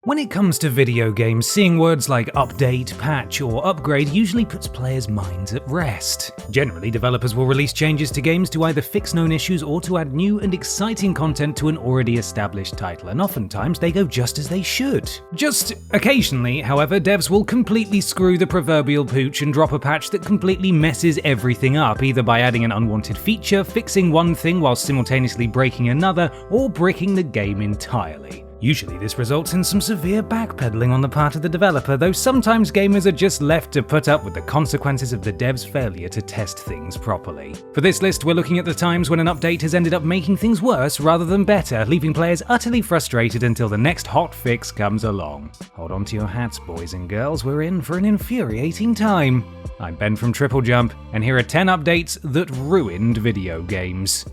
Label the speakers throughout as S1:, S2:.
S1: When it comes to video games, seeing words like update, patch, or upgrade usually puts players' minds at rest. Generally, developers will release changes to games to either fix known issues or to add new and exciting content to an already established title, and oftentimes they go just as they should. Just occasionally, however, devs will completely screw the proverbial pooch and drop a patch that completely messes everything up, either by adding an unwanted feature, fixing one thing while simultaneously breaking another, or bricking the game entirely. Usually this results in some severe backpedaling on the part of the developer, though sometimes gamers are just left to put up with the consequences of the dev's failure to test things properly. For this list, we're looking at the times when an update has ended up making things worse rather than better, leaving players utterly frustrated until the next hot fix comes along. Hold on to your hats, boys and girls, we're in for an infuriating time. I'm Ben from TripleJump, and here are 10 updates that ruined video games.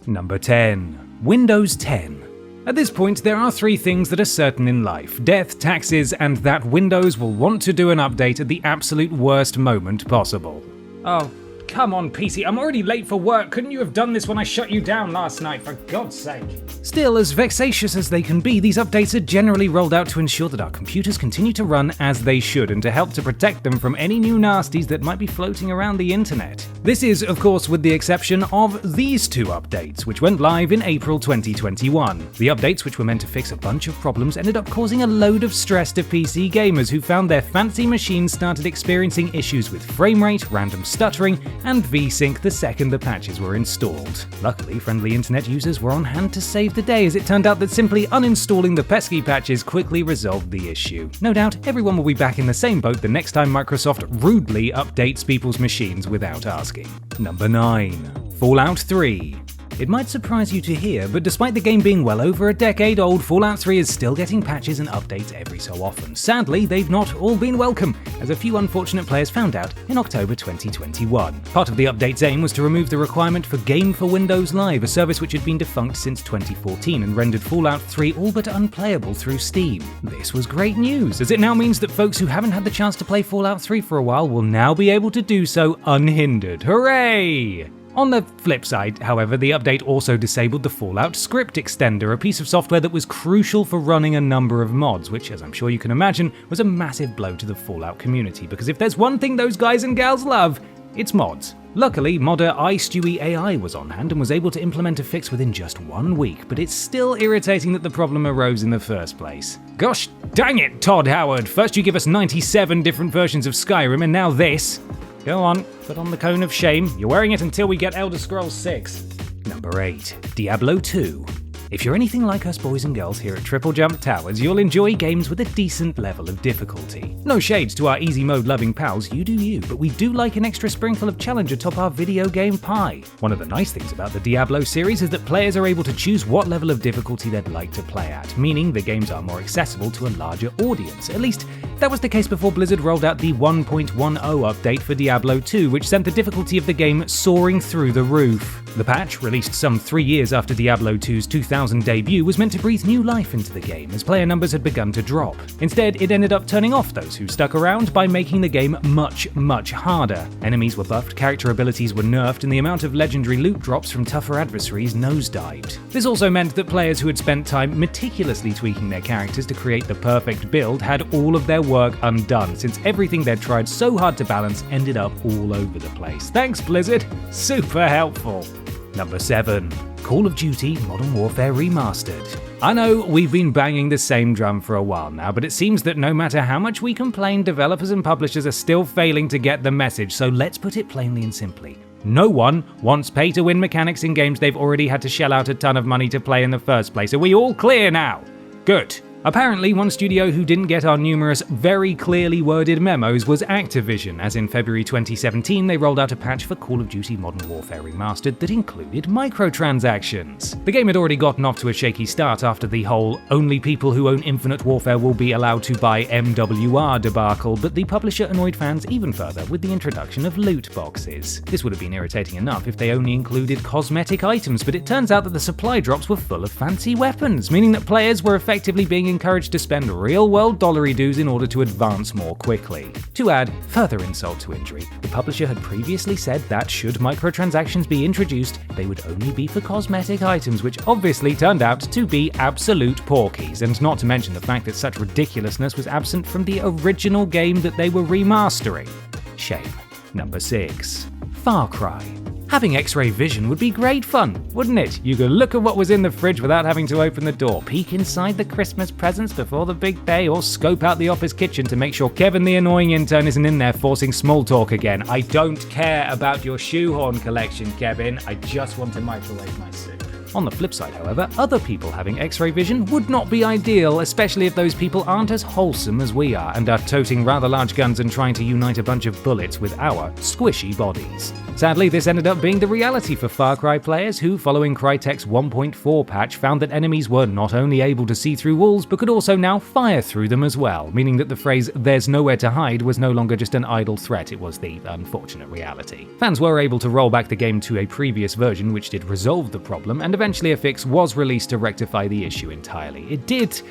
S1: Number 10. Windows 10. At this point, there are three things that are certain in life: death, taxes, and that Windows will want to do an update at the absolute worst moment possible. Oh, come on, PC, I'm already late for work. Couldn't you have done this when I shut you down last night, for God's sake? Still, as vexatious as they can be, these updates are generally rolled out to ensure that our computers continue to run as they should and to help to protect them from any new nasties that might be floating around the internet. This is, of course, with the exception of these two updates, which went live in April 2021. The updates, which were meant to fix a bunch of problems, ended up causing a load of stress to PC gamers who found their fancy machines started experiencing issues with frame rate, random stuttering, and VSync the second the patches were installed. Luckily, friendly internet users were on hand to save the day, as it turned out that simply uninstalling the pesky patches quickly resolved the issue. No doubt, everyone will be back in the same boat the next time Microsoft rudely updates people's machines without asking. Number 9. Fallout 3. It might surprise you to hear, but despite the game being well over a decade old, Fallout 3 is still getting patches and updates every so often. Sadly, they've not all been welcome, as a few unfortunate players found out in October 2021. Part of the update's aim was to remove the requirement for Game for Windows Live, a service which had been defunct since 2014 and rendered Fallout 3 all but unplayable through Steam. This was great news, as it now means that folks who haven't had the chance to play Fallout 3 for a while will now be able to do so unhindered. Hooray! On the flip side, however, the update also disabled the Fallout Script Extender, a piece of software that was crucial for running a number of mods, which, as I'm sure you can imagine, was a massive blow to the Fallout community, because if there's one thing those guys and gals love, it's mods. Luckily, modder iStewie AI was on hand and was able to implement a fix within just 1 week, but it's still irritating that the problem arose in the first place. Gosh dang it, Todd Howard! First you give us 97 different versions of Skyrim, and now this. Go on, put on the cone of shame. You're wearing it until we get Elder Scrolls 6. Number 8. Diablo 2. If you're anything like us boys and girls here at TripleJump Towers, you'll enjoy games with a decent level of difficulty. No shades to our easy mode loving pals, you do you, but we do like an extra sprinkle of challenge atop our video game pie. One of the nice things about the Diablo series is that players are able to choose what level of difficulty they'd like to play at, meaning the games are more accessible to a larger audience. At least, that was the case before Blizzard rolled out the 1.10 update for Diablo 2, which sent the difficulty of the game soaring through the roof. The patch, released some 3 years after Diablo 2's 2000 debut, was meant to breathe new life into the game as player numbers had begun to drop. Instead, it ended up turning off those who stuck around by making the game much, much harder. Enemies were buffed, character abilities were nerfed, and the amount of legendary loot drops from tougher adversaries nosedived. This also meant that players who had spent time meticulously tweaking their characters to create the perfect build had all of their work undone, since everything they'd tried so hard to balance ended up all over the place. Thanks, Blizzard. Super helpful. Number 7. Call of Duty Modern Warfare Remastered. I know we've been banging the same drum for a while now, but it seems that no matter how much we complain, developers and publishers are still failing to get the message, so let's put it plainly and simply. No one wants pay-to-win mechanics in games they've already had to shell out a ton of money to play in the first place. Are we all clear now? Good. Apparently, one studio who didn't get our numerous, very clearly worded memos was Activision, as in February 2017 they rolled out a patch for Call of Duty Modern Warfare Remastered that included microtransactions. The game had already gotten off to a shaky start after the whole "only people who own Infinite Warfare will be allowed to buy MWR" debacle, but the publisher annoyed fans even further with the introduction of loot boxes. This would have been irritating enough if they only included cosmetic items, but it turns out that the supply drops were full of fancy weapons, meaning that players were effectively being encouraged to spend real-world dollary-doos in order to advance more quickly. To add further insult to injury, the publisher had previously said that should microtransactions be introduced, they would only be for cosmetic items, which obviously turned out to be absolute porkies, and not to mention the fact that such ridiculousness was absent from the original game that they were remastering. Shame. Number 6. Far Cry. Having X-ray vision would be great fun, wouldn't it? You could look at what was in the fridge without having to open the door, peek inside the Christmas presents before the big day, or scope out the office kitchen to make sure Kevin the annoying intern isn't in there forcing small talk again. I don't care about your shoehorn collection, Kevin. I just want to microwave my soup. On the flip side, however, other people having X-ray vision would not be ideal, especially if those people aren't as wholesome as we are and are toting rather large guns and trying to unite a bunch of bullets with our squishy bodies. Sadly, this ended up being the reality for Far Cry players who, following Crytek's 1.4 patch, found that enemies were not only able to see through walls, but could also now fire through them as well, meaning that the phrase "there's nowhere to hide" was no longer just an idle threat, it was the unfortunate reality. Fans were able to roll back the game to a previous version which did resolve the problem, and eventually a fix was released to rectify the issue entirely. It did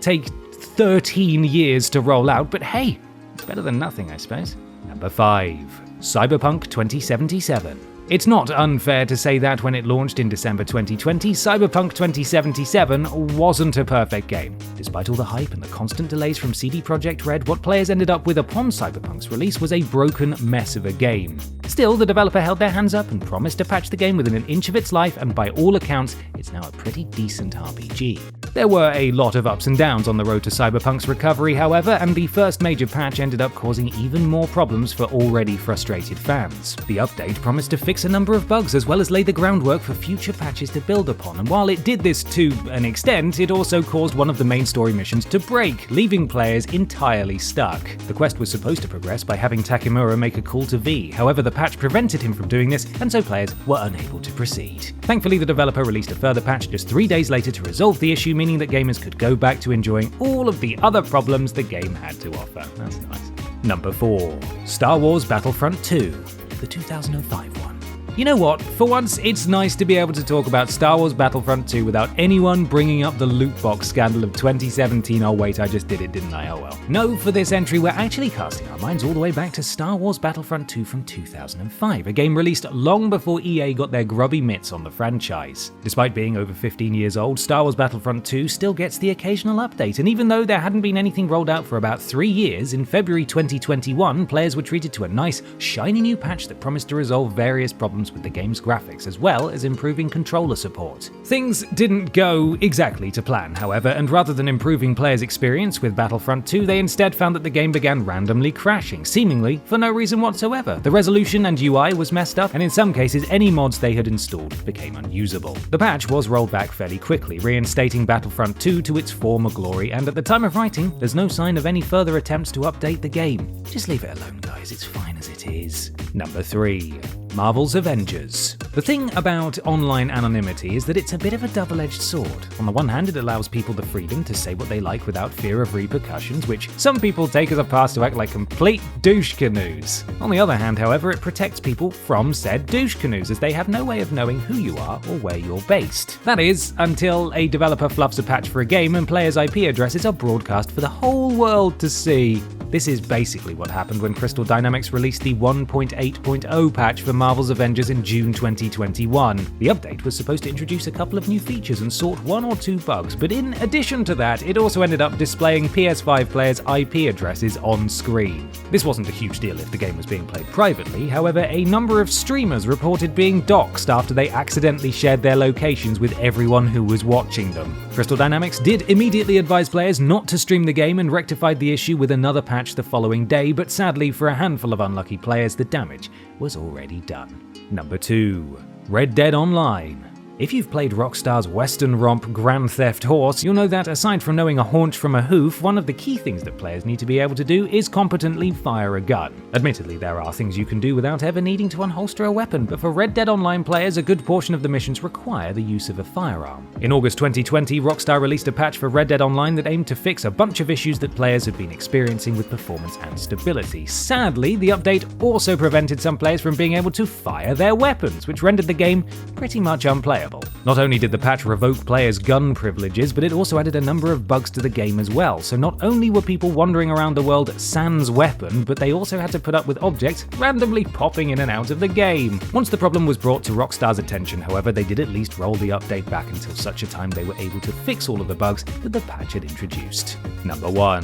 S1: take 13 years to roll out, but hey, it's better than nothing, I suppose. Number 5. Cyberpunk 2077. It's not unfair to say that when it launched in December 2020, Cyberpunk 2077 wasn't a perfect game. Despite all the hype and the constant delays from CD Projekt Red, what players ended up with upon Cyberpunk's release was a broken mess of a game. Still, the developer held their hands up and promised to patch the game within an inch of its life, and by all accounts, it's now a pretty decent RPG. There were a lot of ups and downs on the road to Cyberpunk's recovery, however, and the first major patch ended up causing even more problems for already frustrated fans. The update promised to fix a number of bugs as well as lay the groundwork for future patches to build upon, and while it did this to an extent, it also caused one of the main story missions to break, leaving players entirely stuck. The quest was supposed to progress by having Takemura make a call to V, however the patch prevented him from doing this, and so players were unable to proceed. Thankfully, the developer released a further patch just 3 days later to resolve the issue, meaning that gamers could go back to enjoying all of the other problems the game had to offer. That's nice. Number 4. Star Wars Battlefront 2, the 2005 one. You know what, for once it's nice to be able to talk about Star Wars Battlefront 2 without anyone bringing up the loot box scandal of 2017. Oh wait, I just did it, didn't I? Oh well. No, for this entry we're actually casting our minds all the way back to Star Wars Battlefront 2 from 2005, a game released long before EA got their grubby mitts on the franchise. Despite being over 15 years old, Star Wars Battlefront 2 still gets the occasional update, and even though there hadn't been anything rolled out for about 3 years, in February 2021, players were treated to a nice, shiny new patch that promised to resolve various problems with the game's graphics, as well as improving controller support. Things didn't go exactly to plan, however, and rather than improving players' experience with Battlefront 2, they instead found that the game began randomly crashing, seemingly for no reason whatsoever. The resolution and UI was messed up, and in some cases, any mods they had installed became unusable. The patch was rolled back fairly quickly, reinstating Battlefront 2 to its former glory, and at the time of writing, there's no sign of any further attempts to update the game. Just leave it alone, guys, it's fine as it is. Number 3. Marvel's Avengers. The thing about online anonymity is that it's a bit of a double-edged sword. On the one hand, it allows people the freedom to say what they like without fear of repercussions, which some people take as a pass to act like complete douche canoes. On the other hand, however, it protects people from said douche canoes, as they have no way of knowing who you are or where you're based. That is, until a developer fluffs a patch for a game and players' IP addresses are broadcast for the whole world to see. This is basically what happened when Crystal Dynamics released the 1.8.0 patch for Marvel's Avengers in June 2021. The update was supposed to introduce a couple of new features and sort 1 or 2 bugs, but in addition to that, it also ended up displaying PS5 players' IP addresses on screen. This wasn't a huge deal if the game was being played privately, however, a number of streamers reported being doxxed after they accidentally shared their locations with everyone who was watching them. Crystal Dynamics did immediately advise players not to stream the game and rectified the issue with another patch the following day, but sadly for a handful of unlucky players, the damage was already done. Number 2. Red Dead Online. If you've played Rockstar's Western romp Grand Theft Horse, you'll know that aside from knowing a haunch from a hoof, one of the key things that players need to be able to do is competently fire a gun. Admittedly, there are things you can do without ever needing to unholster a weapon, but for Red Dead Online players, a good portion of the missions require the use of a firearm. In August 2020, Rockstar released a patch for Red Dead Online that aimed to fix a bunch of issues that players had been experiencing with performance and stability. Sadly, the update also prevented some players from being able to fire their weapons, which rendered the game pretty much unplayable. unplayable. Not only did the patch revoke players' gun privileges, but it also added a number of bugs to the game as well, so not only were people wandering around the world sans weapon, but they also had to put up with objects randomly popping in and out of the game. Once the problem was brought to Rockstar's attention, however, they did at least roll the update back until such a time they were able to fix all of the bugs that the patch had introduced. Number 1.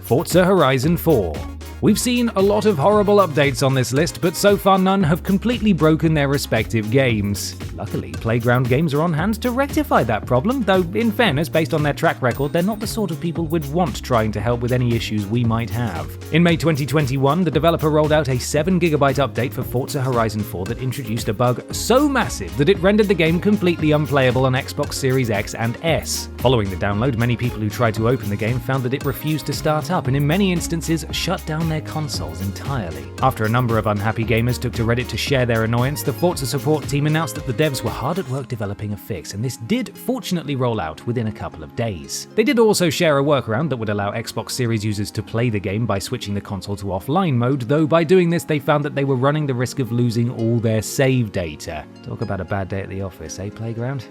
S1: Forza Horizon 4. We've seen a lot of horrible updates on this list, but so far none have completely broken their respective games. Luckily, Playground Games are on hand to rectify that problem, though in fairness, based on their track record, they're not the sort of people we'd want trying to help with any issues we might have. In May 2021, the developer rolled out a 7GB update for Forza Horizon 4 that introduced a bug so massive that it rendered the game completely unplayable on Xbox Series X and S. Following the download, many people who tried to open the game found that it refused to start up and in many instances shut down their consoles entirely. After a number of unhappy gamers took to Reddit to share their annoyance, the Forza support team announced that the devs were hard at work developing a fix, and this did fortunately roll out within a couple of days. They did also share a workaround that would allow Xbox Series users to play the game by switching the console to offline mode, though by doing this they found that they were running the risk of losing all their save data. Talk about a bad day at the office, eh, Playground?